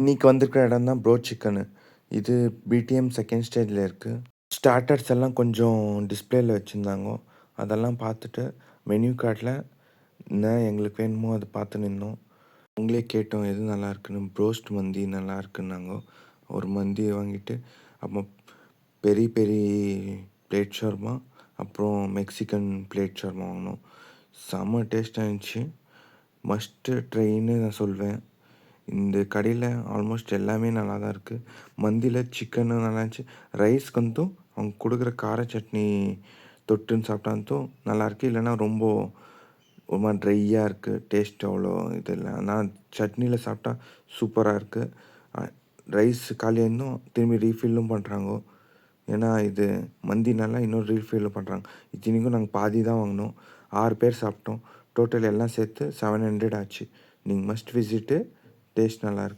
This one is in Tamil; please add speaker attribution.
Speaker 1: இன்னைக்கு வந்திருக்கிற இடம் தான் ப்ரோ சிக்கனு. இது பிடிஎம் செகண்ட் ஸ்டேஜில் இருக்குது. ஸ்டார்ட்டர்ஸ் எல்லாம் கொஞ்சம் டிஸ்பிளேயில் வச்சுருந்தாங்க. அதெல்லாம் பார்த்துட்டு மெனு கார்டில் என்ன எங்களுக்கு வேணுமோ அதை பார்த்து நின்னோம். அவங்களே கேட்டோம் எது நல்லா இருக்குன்னு. ப்ரோஸ்ட் மந்தி நல்லா இருக்குன்னாங்க. ஒரு மந்தி வாங்கிட்டு அப்புறம் பெரிய பெரிய பிளேட் ஷவர்மா, அப்புறம் மெக்சிகன் பிளேட் ஷவர்மா வாங்கினோம். செம்ம டேஸ்ட்டாக இருந்துச்சு. மஸ்ட்டு ட்ரைன்னு நான் சொல்வேன். இந்த கடையில் ஆல்மோஸ்ட் எல்லாமே நல்லா தான் இருக்குது. மந்தியில் சிக்கனும் நல்லா இருந்துச்சு. ரைஸ்க்கு அவங்க கொடுக்குற கார சட்னி தொட்டுன்னு சாப்பிட்டா நல்லாயிருக்கு. இல்லைன்னா ரொம்ப ஒரு மாதிரி ட்ரையாக இருக்குது. டேஸ்ட் அவ்வளோ இது இல்லை. ஆனால் சட்னியில் சாப்பிட்டா சூப்பராக இருக்குது. ரைஸ் காலியாயிருந்தும் திரும்பி ரீஃபில்லும் பண்ணுறாங்க. ஏன்னா இது மந்தினால இன்னொரு ரீஃபில்லும் பண்ணுறாங்க. இத்தனைக்கும் நாங்கள் பாதி தான் வாங்கினோம். 6 பேர் சாப்பிட்டோம். டோட்டல் எல்லாம் சேர்த்து 700 ஆச்சு. நீங்கள் மஸ்ட் விசிட்டு. டேஸ்ட் நல்லாயிருக்கு.